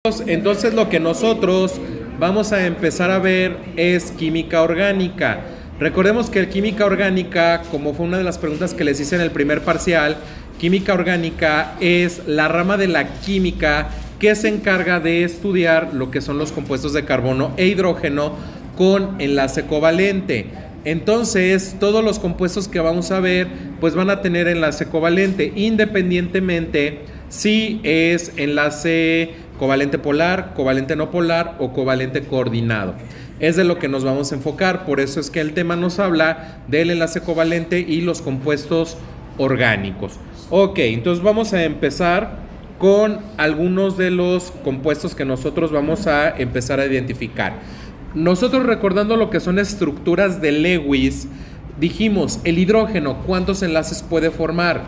Entonces lo que nosotros vamos a empezar a ver es química orgánica. Recordemos que química orgánica, como fue una de las preguntas que les hice en el primer parcial, química orgánica es la rama de la química que se encarga de estudiar lo que son los compuestos de carbono e hidrógeno con enlace covalente. Entonces, todos los compuestos que vamos a ver, pues van a tener enlace covalente, independientemente si es enlace covalente polar, covalente no polar o covalente coordinado. Es de lo que nos vamos a enfocar, por eso es que el tema nos habla del enlace covalente y los compuestos orgánicos. Ok, entonces vamos a empezar con algunos de los compuestos que nosotros vamos a empezar a identificar. Nosotros, recordando lo que son estructuras de Lewis, dijimos, el hidrógeno, ¿cuántos enlaces puede formar?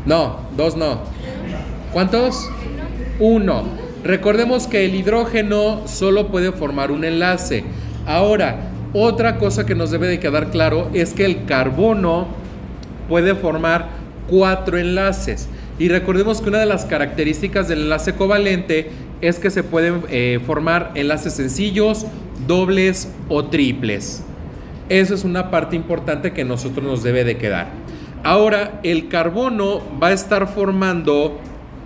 No, dos no. ¿Cuántos? Uno. Recordemos que el hidrógeno solo puede formar un enlace. Ahora, otra cosa que nos debe de quedar claro es que el carbono puede formar 4 enlaces. Y recordemos que una de las características del enlace covalente es que se pueden formar enlaces sencillos, dobles o triples. Eso es una parte importante que a nosotros nos debe de quedar. Ahora, el carbono va a estar formando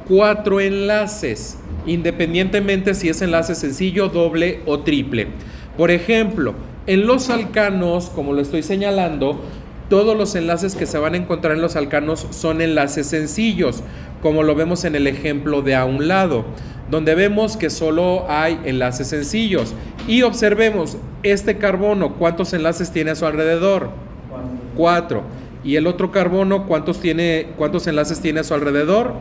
4 enlaces, independientemente si es enlace sencillo, doble o triple. Por ejemplo, en los alcanos, como lo estoy señalando, todos los enlaces que se van a encontrar en los alcanos son enlaces sencillos, como lo vemos en el ejemplo de a un lado, donde vemos que solo hay enlaces sencillos. Y observemos, este carbono, ¿cuántos enlaces tiene a su alrededor? 4. ¿Y el otro carbono, cuántos enlaces tiene a su alrededor?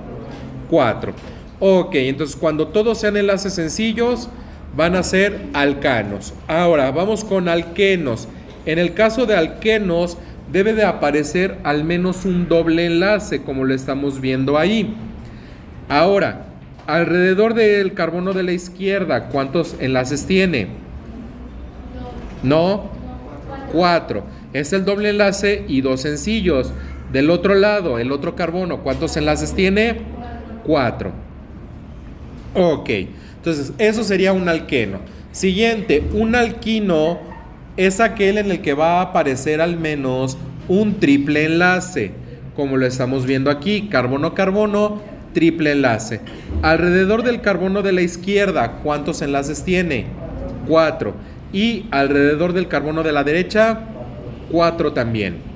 4. Ok, entonces cuando todos sean enlaces sencillos, van a ser alcanos. Ahora, vamos con alquenos. En el caso de alquenos, debe de aparecer al menos un doble enlace, como lo estamos viendo ahí. Ahora, alrededor del carbono de la izquierda, ¿cuántos enlaces tiene? No, 4. Es el doble enlace y 2 sencillos. Del otro lado, el otro carbono, ¿cuántos enlaces tiene? 4. Ok, entonces eso sería un alqueno. Siguiente, un alquino es aquel en el que va a aparecer al menos un triple enlace, como lo estamos viendo aquí, carbono-carbono, triple enlace. Alrededor del carbono de la izquierda, ¿cuántos enlaces tiene? 4. Y alrededor del carbono de la derecha, 4 también.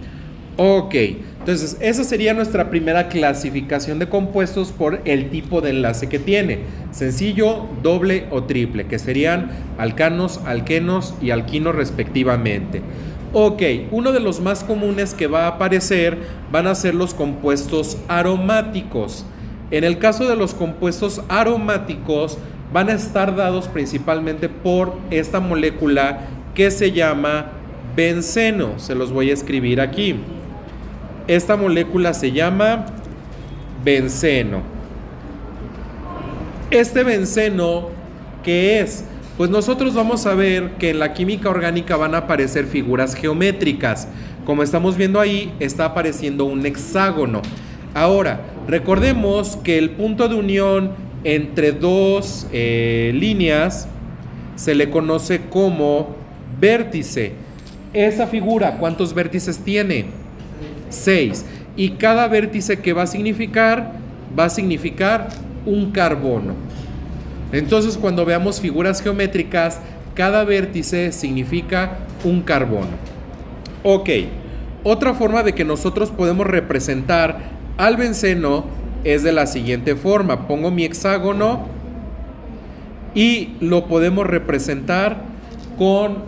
Ok, entonces esa sería nuestra primera clasificación de compuestos por el tipo de enlace que tiene, sencillo, doble o triple, que serían alcanos, alquenos y alquinos respectivamente. Ok, uno de los más comunes que va a aparecer van a ser los compuestos aromáticos. En el caso de los compuestos aromáticos van a estar dados principalmente por esta molécula que se llama benceno. Se los voy a escribir aquí. Esta molécula se llama benceno. Este benceno, ¿qué es? Pues nosotros vamos a ver que en la química orgánica van a aparecer figuras geométricas. Como estamos viendo ahí, está apareciendo un hexágono. Ahora, recordemos que el punto de unión entre dos líneas se le conoce como vértice. Esa figura, ¿cuántos vértices tiene? 6. Y cada vértice que va a significar un carbono. Entonces, cuando veamos figuras geométricas, cada vértice significa un carbono. Ok, otra forma de que nosotros podemos representar al benceno es de la siguiente forma. Pongo mi hexágono y lo podemos representar con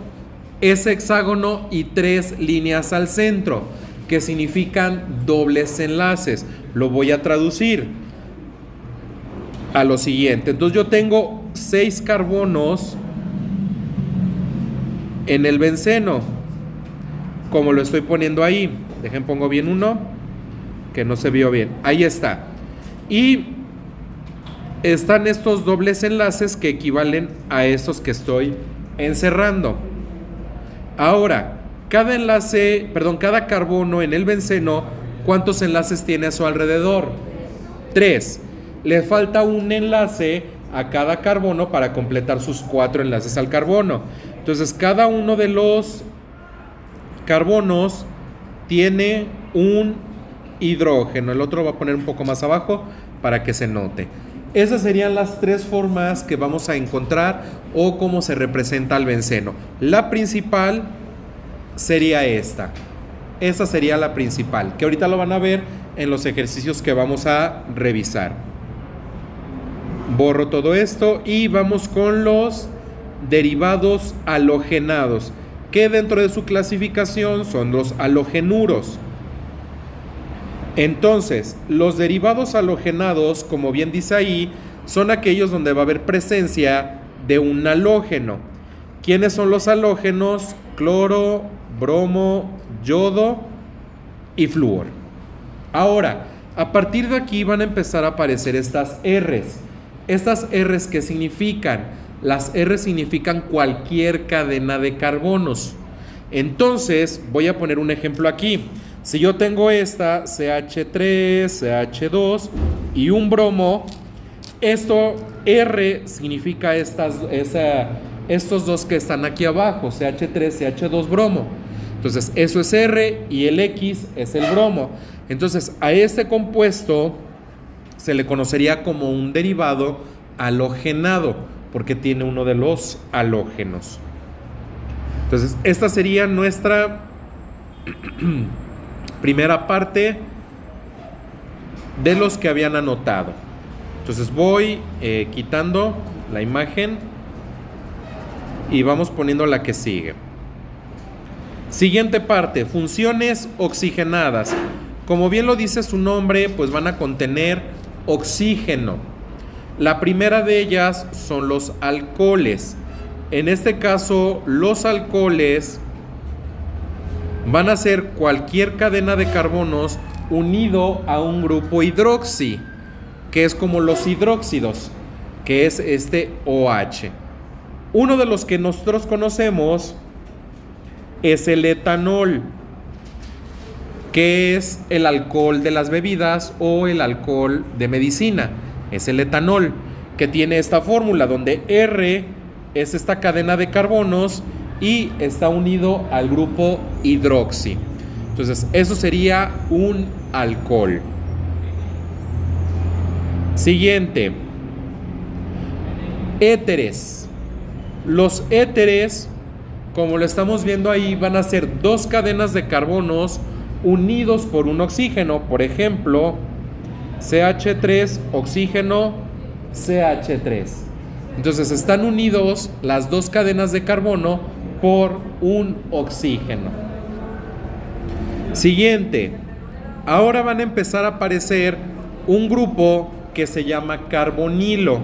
ese hexágono y 3 líneas al centro, que significan dobles enlaces. Lo voy a traducir a lo siguiente. Entonces yo tengo 6 carbonos en el benceno, como lo estoy poniendo ahí. Dejen, pongo bien uno, que no se vio bien. Ahí está. Y están estos dobles enlaces que equivalen a estos que estoy encerrando. Ahora, cada carbono en el benceno, ¿cuántos enlaces tiene a su alrededor? 3. Le falta un enlace a cada carbono para completar sus 4 enlaces al carbono. Entonces, cada uno de los carbonos tiene un hidrógeno. El otro va a poner un poco más abajo para que se note. Esas serían las 3 formas que vamos a encontrar o cómo se representa el benceno. La principal sería esta. Esa sería la principal, que ahorita lo van a ver en los ejercicios que vamos a revisar. Borro todo esto y vamos con los derivados halogenados, que dentro de su clasificación son los halogenuros. Entonces, los derivados halogenados, como bien dice ahí, son aquellos donde va a haber presencia de un halógeno. ¿Quiénes son los halógenos? Cloro, bromo, yodo y flúor. Ahora, a partir de aquí van a empezar a aparecer estas R's. ¿Estas R's qué significan? Las R's significan cualquier cadena de carbonos. Entonces, voy a poner un ejemplo aquí. Si yo tengo esta, CH3, CH2 y un bromo, esto R significa estos dos que están aquí abajo, CH3, CH2 bromo. Entonces, eso es R y el X es el bromo. Entonces, a este compuesto se le conocería como un derivado halogenado, porque tiene uno de los halógenos. Entonces, esta sería nuestra primera parte de los que habían anotado. Entonces voy quitando la imagen y vamos poniendo la que sigue. Siguiente parte, funciones oxigenadas. Como bien lo dice su nombre, pues van a contener oxígeno. La primera de ellas son los alcoholes. En este caso, los alcoholes van a ser cualquier cadena de carbonos unido a un grupo hidroxi, que es como los hidróxidos, que es este OH. Uno de los que nosotros conocemos es el etanol, que es el alcohol de las bebidas o el alcohol de medicina. Es el etanol, que tiene esta fórmula donde R es esta cadena de carbonos y está unido al grupo hidroxi. Entonces, eso sería un alcohol. Siguiente, éteres. Los éteres, como lo estamos viendo ahí, van a ser 2 cadenas de carbonos unidos por un oxígeno. Por ejemplo, CH3, oxígeno, CH3. Entonces están unidos las 2 cadenas de carbono por un oxígeno. Siguiente, ahora van a empezar a aparecer un grupo que se llama carbonilo,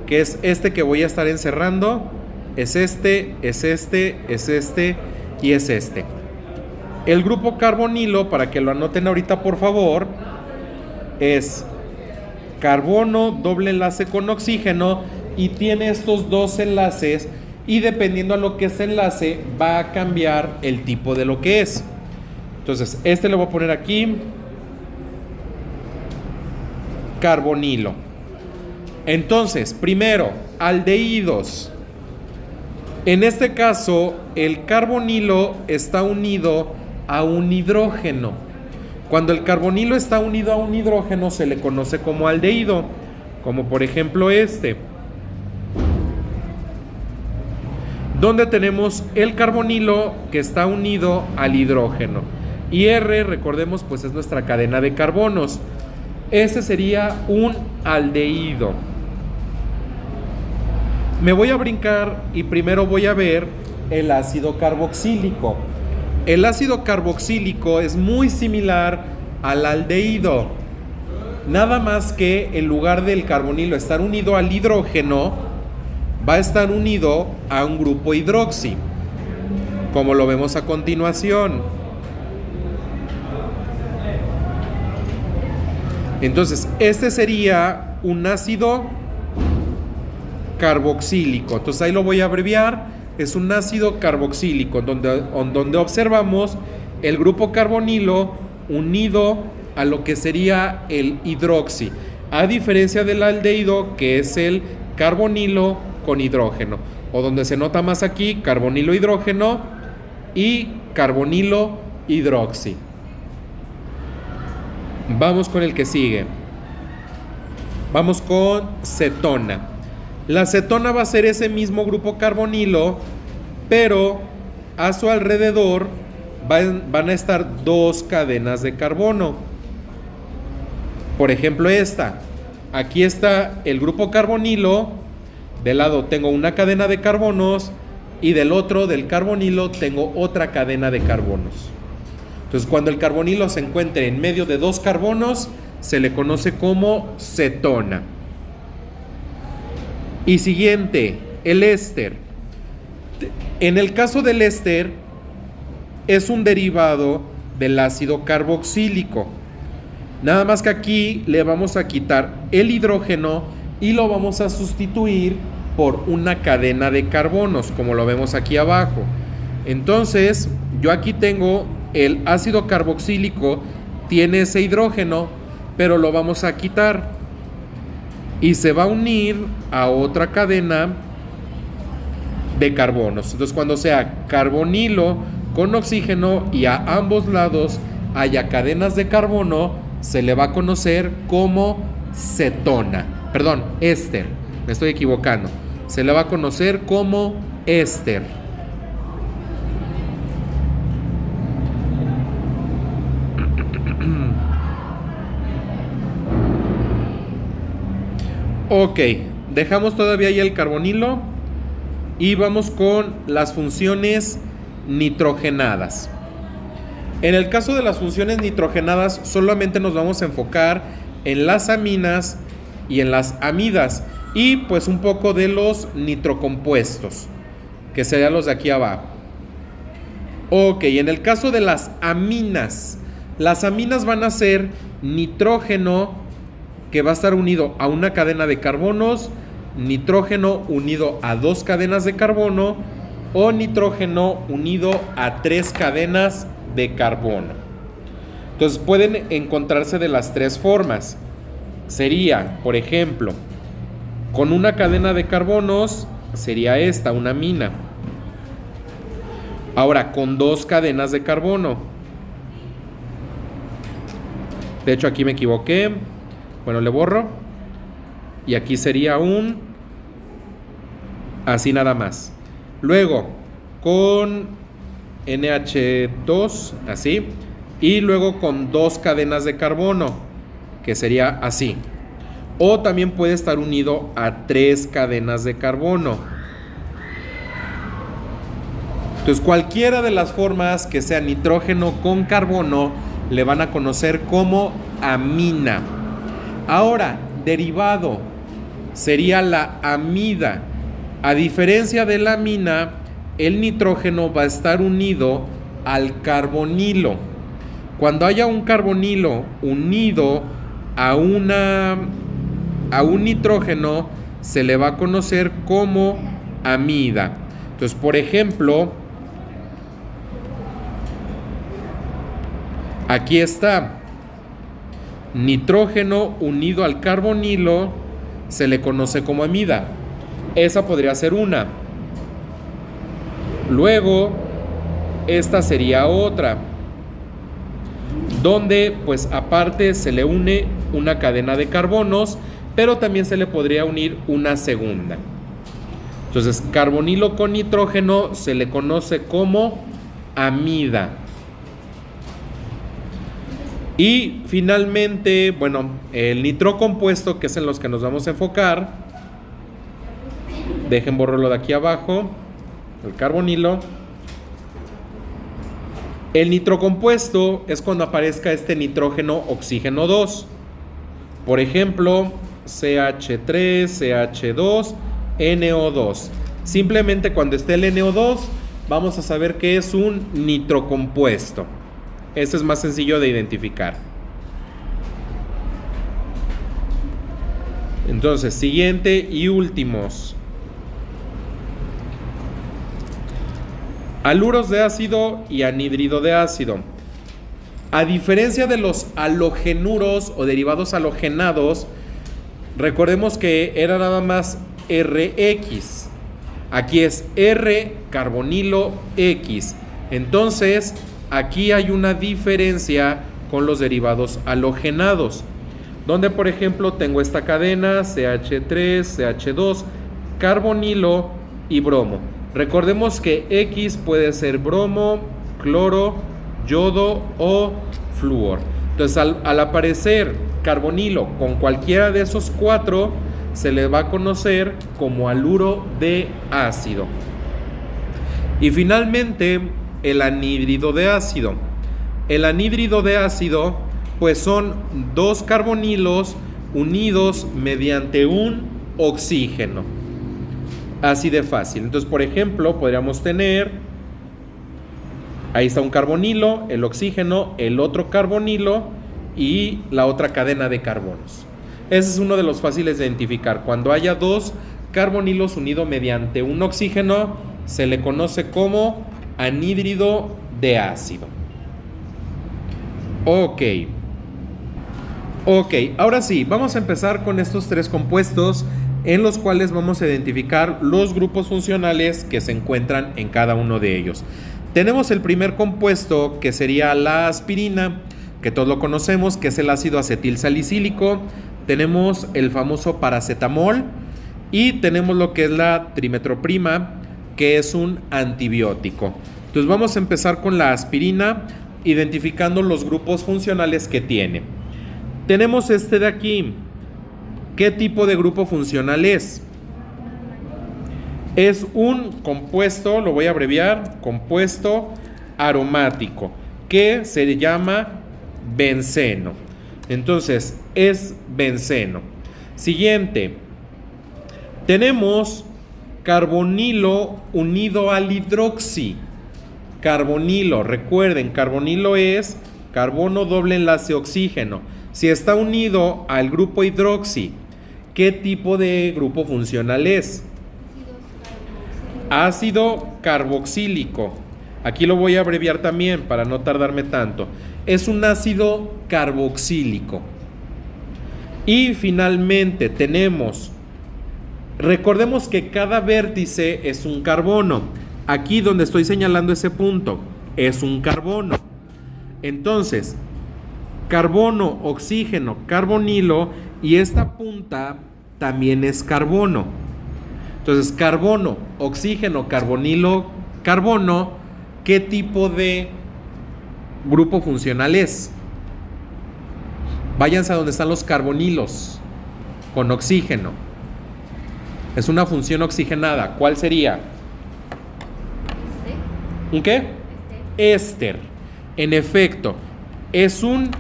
que es este que voy a estar encerrando. Es este, es este, es este y es este. El grupo carbonilo, para que lo anoten ahorita por favor, es carbono, doble enlace con oxígeno, y tiene estos 2 enlaces, y dependiendo a lo que es enlace va a cambiar el tipo de lo que es. Entonces este le voy a poner aquí carbonilo. Entonces, primero, aldehídos. En este caso, el carbonilo está unido a un hidrógeno. Cuando el carbonilo está unido a un hidrógeno se le conoce como aldehído, como por ejemplo este, donde tenemos el carbonilo que está unido al hidrógeno. Y R, recordemos, pues es nuestra cadena de carbonos. Ese sería un aldehído. Me voy a brincar y primero voy a ver el ácido carboxílico. El ácido carboxílico es muy similar al aldehído, nada más que en lugar del carbonilo estar unido al hidrógeno, va a estar unido a un grupo hidroxi, como lo vemos a continuación. Entonces, este sería un ácido carboxílico. Entonces ahí lo voy a abreviar. Es un ácido carboxílico donde observamos el grupo carbonilo unido a lo que sería el hidroxi, a diferencia del aldehído, que es el carbonilo con hidrógeno. O donde se nota más aquí, carbonilo hidrógeno y carbonilo hidroxi. Vamos con el que sigue. Vamos con cetona. La cetona va a ser ese mismo grupo carbonilo, pero a su alrededor van a estar dos cadenas de carbono. Por ejemplo, esta. Aquí está el grupo carbonilo. Del lado tengo una cadena de carbonos y del otro, del carbonilo, tengo otra cadena de carbonos. Entonces, cuando el carbonilo se encuentre en medio de dos carbonos, se le conoce como cetona. Y siguiente, el éster. En el caso del éster, es un derivado del ácido carboxílico. Nada más que aquí le vamos a quitar el hidrógeno y lo vamos a sustituir por una cadena de carbonos, como lo vemos aquí abajo. Entonces, yo aquí tengo el ácido carboxílico, tiene ese hidrógeno, pero lo vamos a quitar y se va a unir a otra cadena de carbonos. Entonces, cuando sea carbonilo con oxígeno y a ambos lados haya cadenas de carbono, se le va a conocer como cetona. Perdón, éster. Me estoy equivocando. Se le va a conocer como éster. Ok, dejamos todavía ahí el carbonilo y vamos con las funciones nitrogenadas. En el caso de las funciones nitrogenadas, solamente nos vamos a enfocar en las aminas y en las amidas y pues un poco de los nitrocompuestos, que serían los de aquí abajo. Ok, en el caso de las aminas van a ser nitrógeno que va a estar unido a una cadena de carbonos, nitrógeno unido a dos cadenas de carbono o nitrógeno unido a tres cadenas de carbono. Entonces pueden encontrarse de las tres formas. Sería, por ejemplo, con una cadena de carbonos, sería esta, una amina. Ahora, con dos cadenas de carbono. De hecho, aquí me equivoqué. Bueno, le borro. Y aquí sería un... así nada más. Luego, con NH2, así. Y luego con dos cadenas de carbono, que sería así. O también puede estar unido a tres cadenas de carbono. Entonces, cualquiera de las formas que sea nitrógeno con carbono le van a conocer como amina. Ahora, derivado sería la amida. A diferencia de la amina, el nitrógeno va a estar unido al carbonilo. Cuando haya un carbonilo unido a un nitrógeno, se le va a conocer como amida. Entonces, por ejemplo, aquí está nitrógeno unido al carbonilo, se le conoce como amida. Esa podría ser una. Luego, esta sería otra, donde pues aparte se le une una cadena de carbonos, pero también se le podría unir una segunda. Entonces, carbonilo con nitrógeno se le conoce como amida. Y finalmente, bueno, el nitrocompuesto, que es en los que nos vamos a enfocar. Dejen borrarlo de aquí abajo, el carbonilo. El nitrocompuesto es cuando aparezca este nitrógeno oxígeno 2. Por ejemplo, CH3, CH2, NO2. Simplemente cuando esté el NO2, vamos a saber que es un nitrocompuesto. Este es más sencillo de identificar. Entonces, siguiente y últimos. Haluros de ácido y anhídrido de ácido. A diferencia de los halogenuros o derivados halogenados, recordemos que era nada más RX. Aquí es R carbonilo X. Entonces, aquí hay una diferencia con los derivados halogenados, donde por ejemplo tengo esta cadena CH3, CH2, carbonilo y bromo. Recordemos que X puede ser bromo, cloro, yodo o flúor. Entonces al aparecer carbonilo con cualquiera de esos cuatro, se le va a conocer como haluro de ácido. Y finalmente el anhídrido de ácido. El anhídrido de ácido pues son dos carbonilos unidos mediante un oxígeno. Así de fácil. Entonces, por ejemplo, podríamos tener, ahí está un carbonilo, el oxígeno, el otro carbonilo y la otra cadena de carbonos. Ese es uno de los fáciles de identificar. Cuando haya dos carbonilos unidos mediante un oxígeno, se le conoce como anhídrido de ácido. Ok, ahora sí, vamos a empezar con estos tres compuestos en los cuales vamos a identificar los grupos funcionales que se encuentran en cada uno de ellos. Tenemos el primer compuesto, que sería la aspirina, que todos lo conocemos, que es el ácido acetil salicílico. Tenemos el famoso paracetamol y tenemos lo que es la trimetroprima, que es un antibiótico. Entonces vamos a empezar con la aspirina, identificando los grupos funcionales que tiene. Tenemos este de aquí. ¿Qué tipo de grupo funcional es? Es un compuesto, lo voy a abreviar, compuesto aromático, que se llama benceno. Entonces, es benceno. Siguiente. Tenemos carbonilo unido al hidroxi. Carbonilo, recuerden, carbonilo es carbono doble enlace oxígeno. Si está unido al grupo hidroxi, ¿qué tipo de grupo funcional es? Ácido carboxílico. Aquí lo voy a abreviar también para no tardarme tanto. Es un ácido carboxílico. Y finalmente tenemos, recordemos que cada vértice es un carbono. Aquí donde estoy señalando ese punto es un carbono. Entonces, carbono, oxígeno, carbonilo, y esta punta también es carbono. Entonces, carbono, oxígeno, carbonilo, carbono, ¿qué tipo de grupo funcional es? Váyanse a donde están los carbonilos con oxígeno. Es una función oxigenada. ¿Cuál sería? ¿Un qué? Éster. En efecto, es un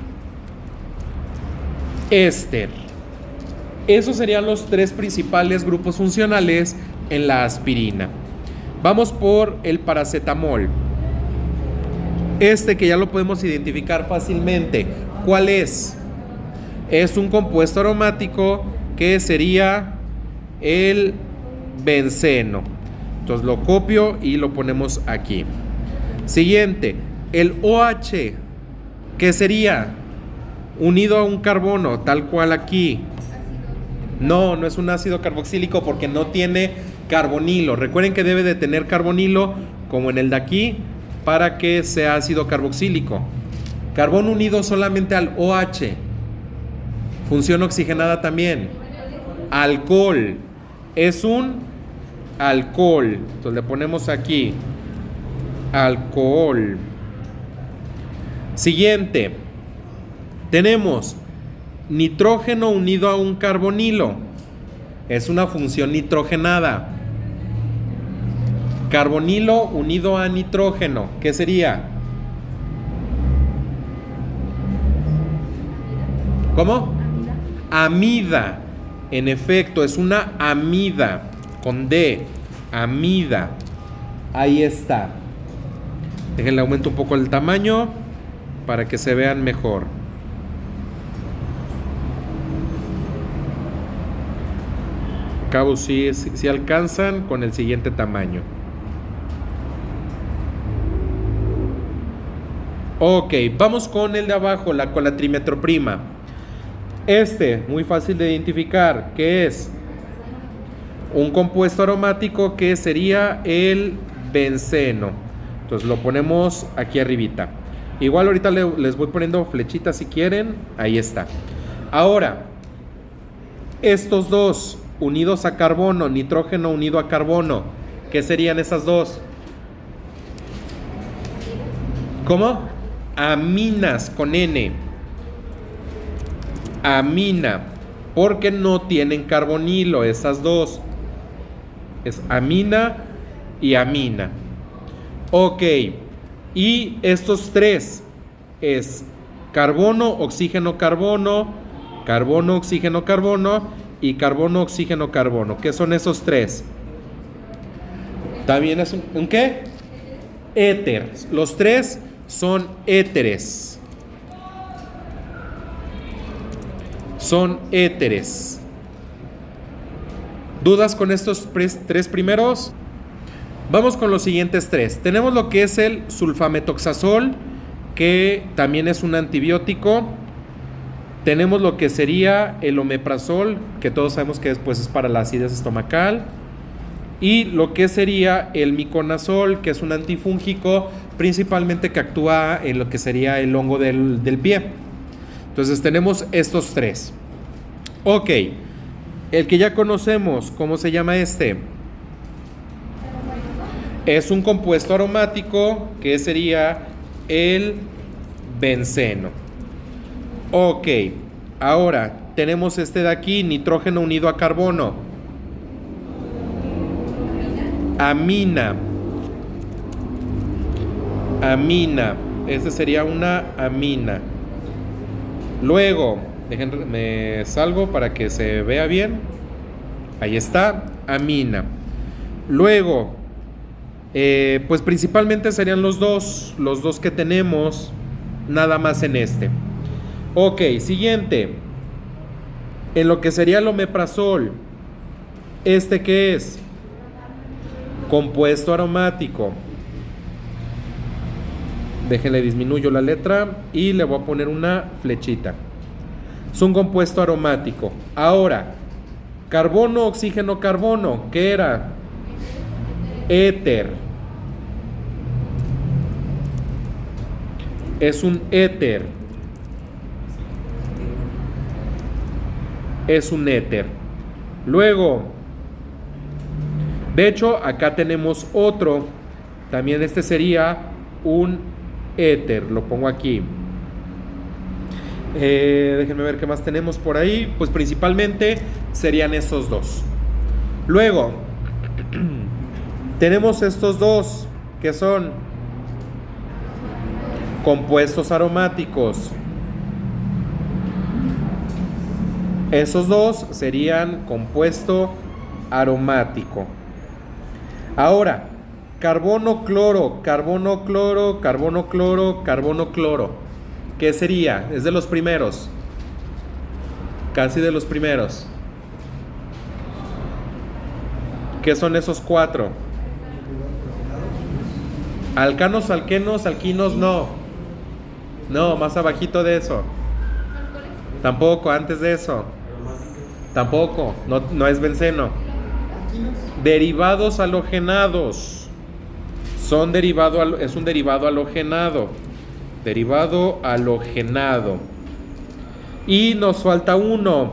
éster. Esos serían los tres principales grupos funcionales en la aspirina. Vamos por el paracetamol. Este que ya lo podemos identificar fácilmente. ¿Cuál es? Es un compuesto aromático que sería el benceno. Entonces lo copio y lo ponemos aquí. Siguiente, el OH, que sería unido a un carbono, tal cual aquí. No, no es un ácido carboxílico porque no tiene carbonilo. Recuerden que debe de tener carbonilo, como en el de aquí, para que sea ácido carboxílico. Carbón unido solamente al OH. Función oxigenada también. Alcohol. Es un alcohol. Entonces le ponemos aquí. Alcohol. Siguiente. Tenemos nitrógeno unido a un carbonilo. Es una función nitrogenada. Carbonilo unido a nitrógeno. ¿Qué sería? ¿Cómo? Amida. En efecto, es una amida. Con D. Amida. Ahí está. Déjenle aumento un poco el tamaño para que se vean mejor. Cabo si alcanzan con el siguiente tamaño. Ok, vamos con el de abajo, con la trimetroprima. Muy fácil de identificar, ¿qué es? un compuesto aromático que sería el benceno. Entonces lo ponemos aquí arribita. Igual ahorita les voy poniendo flechitas si quieren. Ahí está. Ahora, estos dos unidos a carbono, nitrógeno unido a carbono, ¿qué serían esas dos? ¿Cómo? Aminas con N. Amina, porque no tienen carbonilo esas dos. Es amina y amina. Ok, y estos tres es carbono, oxígeno, carbono, carbono, oxígeno, carbono y carbono, oxígeno, carbono. ¿Qué son esos tres? También es un ¿qué? Éter. Los tres son éteres. Son éteres. ¿Dudas con estos tres primeros? Vamos con los siguientes tres. Tenemos lo que es el sulfametoxazol, que también es un antibiótico. Tenemos lo que sería el omeprazol, que todos sabemos que después es para la acidez estomacal. Y lo que sería el miconazol, que es un antifúngico, principalmente que actúa en lo que sería el hongo del pie. Entonces tenemos estos tres. Ok, el que ya conocemos, ¿cómo se llama este? Es un compuesto aromático que sería el benceno. Ok, ahora tenemos este de aquí, nitrógeno unido a carbono. Amina. Amina. Este sería una amina. Luego, me salgo para que se vea bien. Ahí está, amina. Luego, pues principalmente serían los dos que tenemos nada más en este. Ok, siguiente. En lo que sería el omeprazol, ¿este qué es? Compuesto aromático. Déjenle disminuyo la letra y le voy a poner una flechita. Es un compuesto aromático. Ahora, carbono, oxígeno, carbono, ¿qué era? Éter. Es un éter. Es un éter. Luego, de hecho, acá tenemos otro. También este sería un éter. Lo pongo aquí. Déjenme ver qué más tenemos por ahí. Pues principalmente serían esos dos. Luego, tenemos estos dos que son compuestos aromáticos. Esos dos serían compuesto aromático. Ahora, carbono, cloro, carbono, cloro, carbono, cloro, carbono, cloro. ¿Qué sería? Es de los primeros. Casi de los primeros. ¿Qué son esos cuatro? Alcanos, alquenos, alquinos, no. No, más abajito de eso. Tampoco, antes de eso. Tampoco, no es benceno. Derivados halogenados. Es un derivado halogenado. Derivado halogenado. Y nos falta uno.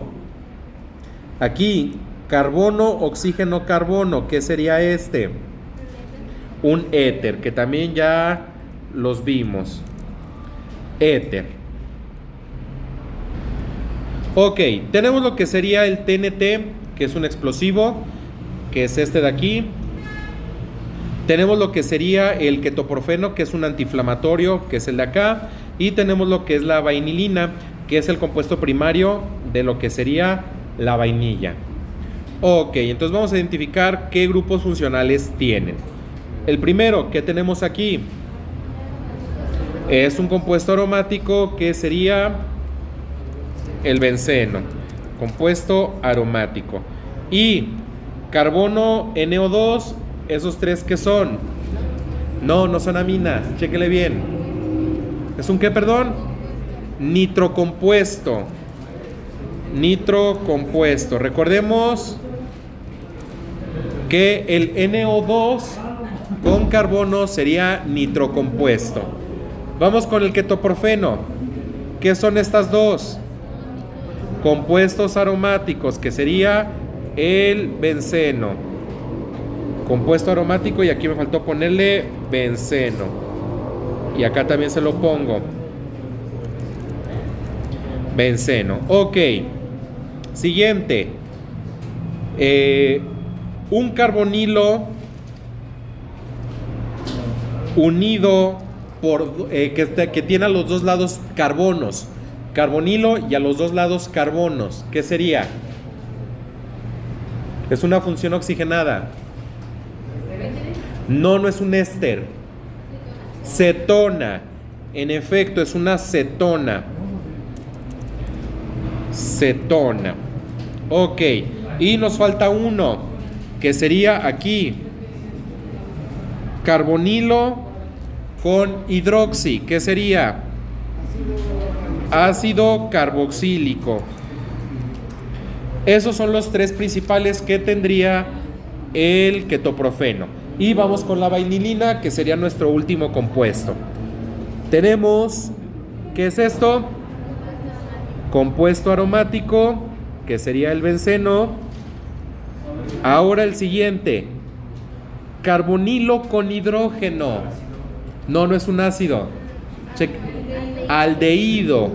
Aquí, carbono, oxígeno, carbono. ¿Qué sería este? Un éter, que también ya los vimos. Éter. Ok, tenemos lo que sería el TNT, que es un explosivo, que es este de aquí. Tenemos lo que sería el ketoprofeno, que es un antiinflamatorio, que es el de acá. Y tenemos lo que es la vainilina, que es el compuesto primario de lo que sería la vainilla. Ok, entonces vamos a identificar qué grupos funcionales tienen. El primero que tenemos aquí es un compuesto aromático que sería el benceno, compuesto aromático. Y carbono, NO2, esos tres que son. No son aminas, chéquele bien. ¿Es un qué, perdón? Nitrocompuesto. Nitrocompuesto. Recordemos que el NO2 con carbono sería nitrocompuesto. Vamos con el ketoprofeno. ¿Qué son estas dos? Compuestos aromáticos, que sería el benceno. Compuesto aromático, y aquí me faltó ponerle benceno. Y acá también se lo pongo. Benceno. Ok. Siguiente. Un carbonilo unido por que tiene a los dos lados carbonos. Carbonilo y a los dos lados carbonos. ¿Qué sería? Es una función oxigenada. No, no es un éster. Cetona. En efecto, es una cetona. Cetona. Ok. Y nos falta uno, que sería aquí. Carbonilo con hidroxi. ¿Qué sería? Ácido carboxílico. Esos son los tres principales que tendría el ketoprofeno. Y vamos con la vainilina, que sería nuestro último compuesto. Tenemos, ¿qué es esto? Compuesto aromático, que sería el benceno. Ahora el siguiente, carbonilo con hidrógeno. No, no es un ácido. Aldehído.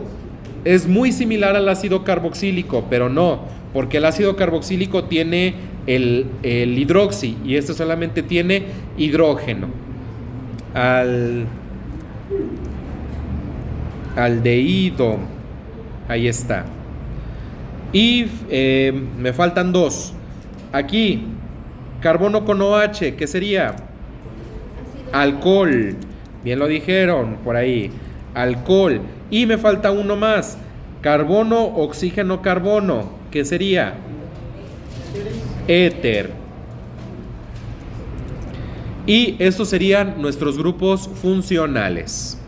Es muy similar al ácido carboxílico, pero no, porque el ácido carboxílico tiene el hidroxi y este solamente tiene hidrógeno. Aldehído. Ahí está. Y me faltan dos. Aquí, carbono con OH, ¿qué sería? Alcohol. Bien lo dijeron por ahí. Alcohol. Y me falta uno más. Carbono, oxígeno, carbono. ¿Qué sería? Éter. Y estos serían nuestros grupos funcionales.